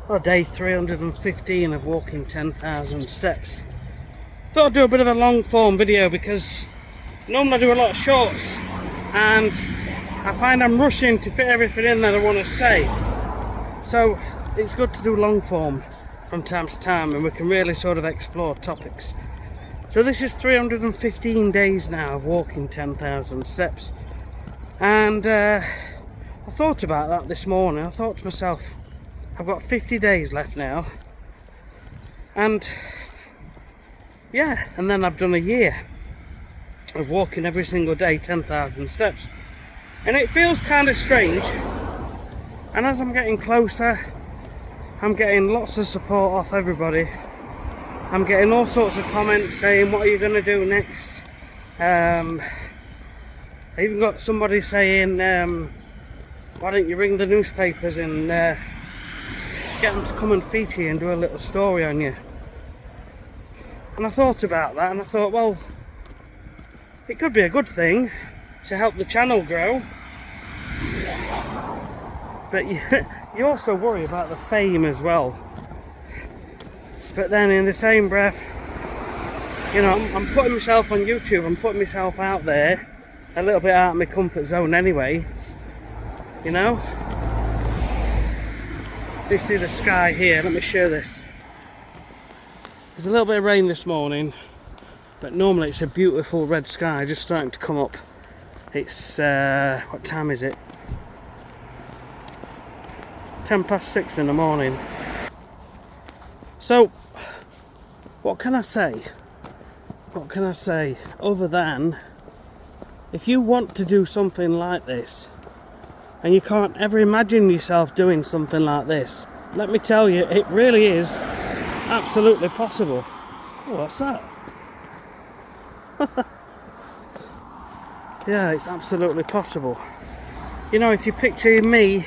Well, day 315 of walking 10,000 steps. Thought I'd do a bit of a long form video because normally I do a lot of shorts and I find I'm rushing to fit everything in that I want to say. So it's good to do long form from time to time and we can really sort of explore topics. So this is 315 days now of walking 10,000 steps. And I thought about that this morning. I thought to myself, I've got 50 days left now, and yeah, and then I've done a year of walking every single day 10,000 steps, and it feels kind of strange. And as I'm getting closer, I'm getting lots of support off everybody. I'm getting all sorts of comments saying, what are you going to do next? I even got somebody saying, why don't you ring the newspapers and get them to come and feature you and do a little story on you. And I thought about that and I thought, well, it could be a good thing to help the channel grow, but you also worry about the fame as well. But then in the same breath, you know, I'm putting myself on YouTube, I'm putting myself out there a little bit out of my comfort zone anyway, you know. You see the sky here, let me show this. There's a little bit of rain this morning, but normally it's a beautiful red sky just starting to come up. It's, what time is it? 6:10 in the morning. So, what can I say? What can I say other than, if you want to do something like this, and you can't ever imagine yourself doing something like this, let me tell you, it really is absolutely possible. Oh, what's that? Yeah, it's absolutely possible. You know, if you picture me,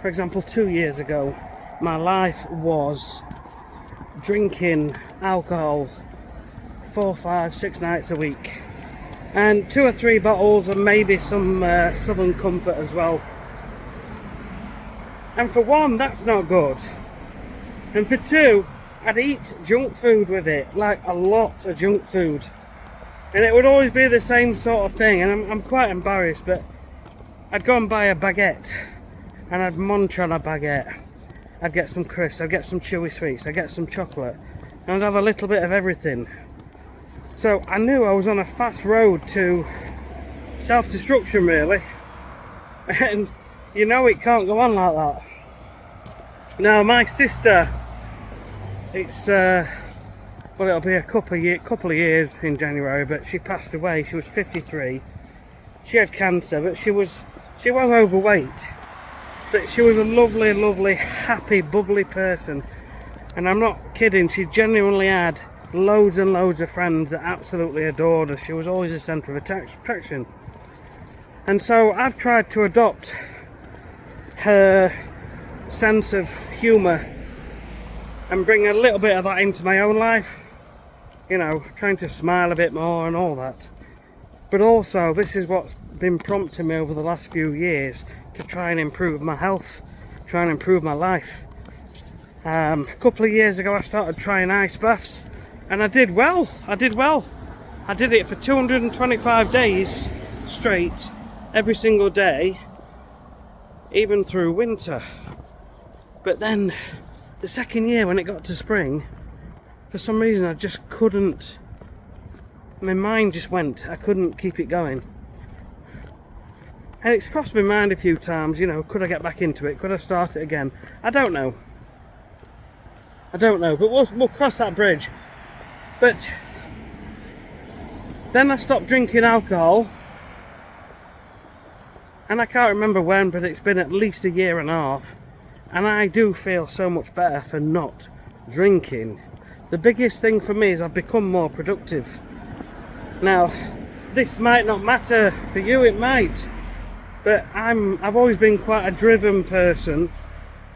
for example, 2 years ago, my life was drinking alcohol 4, 5, 6 nights a week. And 2 or 3 bottles and maybe some Southern Comfort as well. And for one, that's not good. And for two, I'd eat junk food with it, like a lot of junk food. And it would always be the same sort of thing, and I'm quite embarrassed, but I'd go and buy a baguette, and I'd munch on a baguette. I'd get some crisps, I'd get some chewy sweets, I'd get some chocolate, and I'd have a little bit of everything. So I knew I was on a fast road to self-destruction, really. And you know it can't go on like that. Now my sister, it's well, it'll be a couple of years in January, but she passed away. She was 53. She had cancer, but she was overweight. But she was a lovely, lovely, happy, bubbly person. And I'm not kidding, she genuinely had loads and loads of friends that absolutely adored her. She was always a centre of attraction. And so I've tried to adopt her sense of humour and bring a little bit of that into my own life. You know, trying to smile a bit more and all that. But also, this is what's been prompting me over the last few years to try and improve my health, try and improve my life. A couple of years ago I started trying ice baths. And I did well. I did it for 225 days straight, every single day, even through winter. But then the second year, when it got to spring, for some reason I just couldn't, my mind just went, I couldn't keep it going. And it's crossed my mind a few times, you know, could I get back into it? Could I start it again? I don't know, but we'll cross that bridge. But then I stopped drinking alcohol, and I can't remember when, but it's been at least a year and a half, and I do feel so much better for not drinking. The biggest thing for me is I've become more productive. Now, this might not matter for you, it might, but I've always been quite a driven person.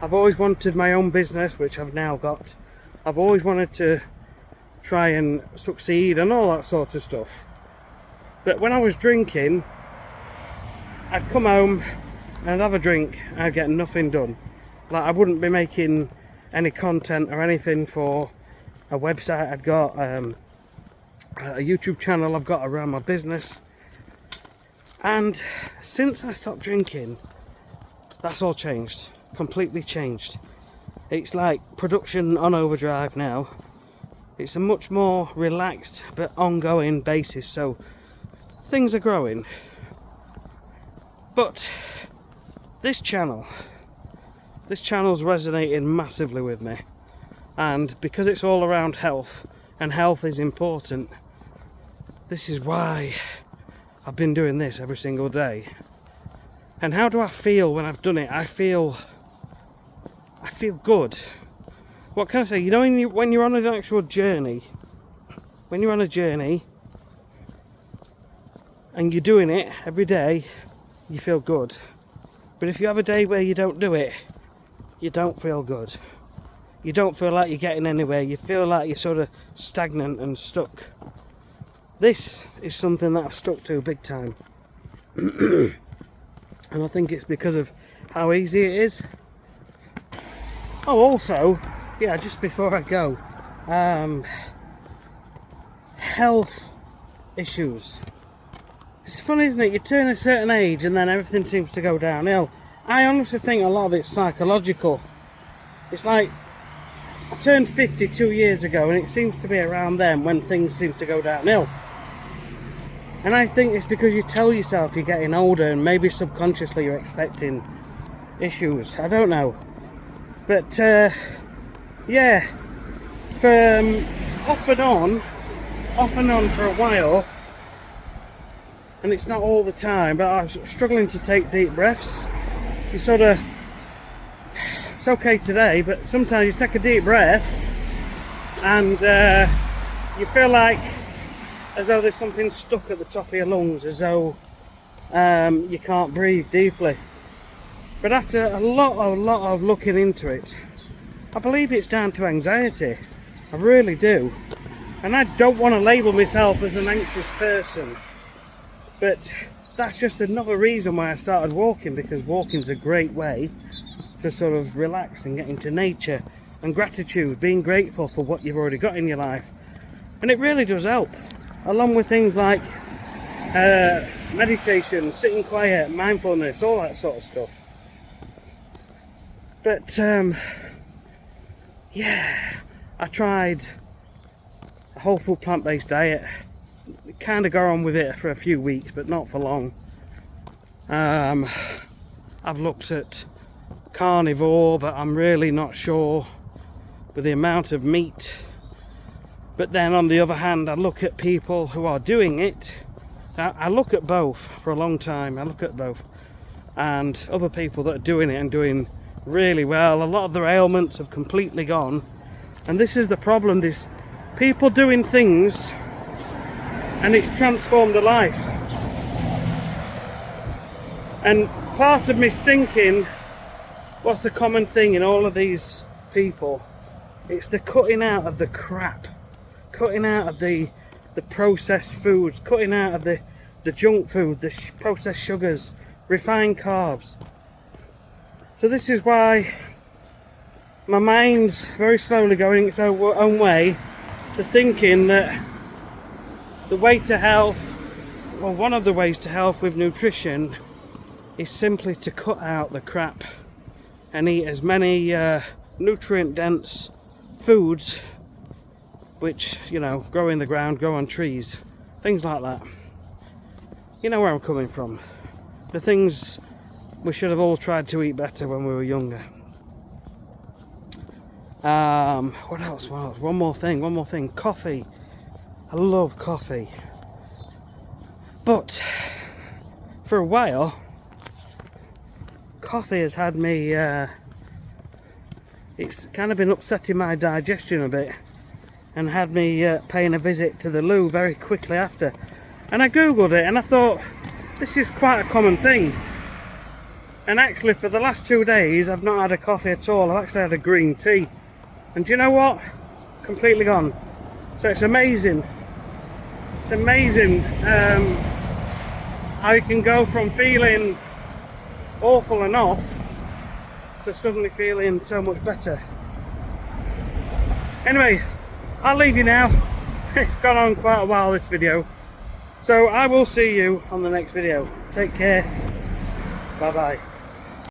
I've always wanted my own business, which I've now got. I've always wanted to try and succeed and all that sort of stuff. But when I was drinking, I'd come home and I'd have a drink and I'd get nothing done. Like, I wouldn't be making any content or anything for a website I've got, a YouTube channel I've got around my business. And since I stopped drinking, that's all changed, completely changed. It's like production on overdrive now. It's a much more relaxed but ongoing basis, so things are growing. But this channel's resonating massively with me, and because it's all around health, and health is important, this is why I've been doing this every single day. And how do I feel when I've done it? I feel good. What can I say? You know, when you're on an actual journey, when you're on a journey and you're doing it every day, you feel good. But if you have a day where you don't do it, you don't feel good. You don't feel like you're getting anywhere. You feel like you're sort of stagnant and stuck. This is something that I've stuck to big time. And I think it's because of how easy it is. Oh, also, yeah, just before I go, health issues. It's funny, isn't it? You turn a certain age and then everything seems to go downhill. I honestly think a lot of it's psychological. It's like, I turned 50 2 years ago, and it seems to be around then when things seem to go downhill. And I think it's because you tell yourself you're getting older, and maybe subconsciously you're expecting issues. I don't know. But, yeah, for off and on for a while, and it's not all the time, but I was struggling to take deep breaths. You sort of, it's okay today, but sometimes you take a deep breath and you feel like as though there's something stuck at the top of your lungs, as though you can't breathe deeply. But after a lot of looking into it, I believe it's down to anxiety. I really do. And I don't want to label myself as an anxious person, but that's just another reason why I started walking, because walking's a great way to sort of relax and get into nature and gratitude, being grateful for what you've already got in your life. And it really does help, along with things like meditation, sitting quiet, mindfulness, all that sort of stuff. But yeah, I tried a whole food plant-based diet. Kind of go on with it for a few weeks, but not for long. I've looked at carnivore, but I'm really not sure with the amount of meat. But then on the other hand, I look at people who are doing it. I look at both for a long time. I look at both, and other people that are doing it and doing really well. A lot of their ailments have completely gone, and this is the problem. There's people doing things and it's transformed their life. And part of me's thinking, what's the common thing in all of these people? It's the cutting out of the crap, cutting out of the processed foods, cutting out of the junk food, the processed sugars, refined carbs. So this is why my mind's very slowly going its own way to thinking that the way to health, well, one of the ways to health with nutrition is simply to cut out the crap and eat as many nutrient-dense foods which, you know, grow in the ground, grow on trees, things like that. You know where I'm coming from. The things we should have all tried to eat better when we were younger. What else? One more thing. Coffee. I love coffee. But for a while, coffee has had me, it's kind of been upsetting my digestion a bit, and had me paying a visit to the loo very quickly after. And I googled it and I thought, this is quite a common thing. And actually for the last 2 days I've not had a coffee at all. I've actually had a green tea. And do you know what? Completely gone. So it's amazing. It's amazing how you can go from feeling awful and off to suddenly feeling so much better. Anyway, I'll leave you now. It's gone on quite a while, this video. So I will see you on the next video. Take care. Bye bye.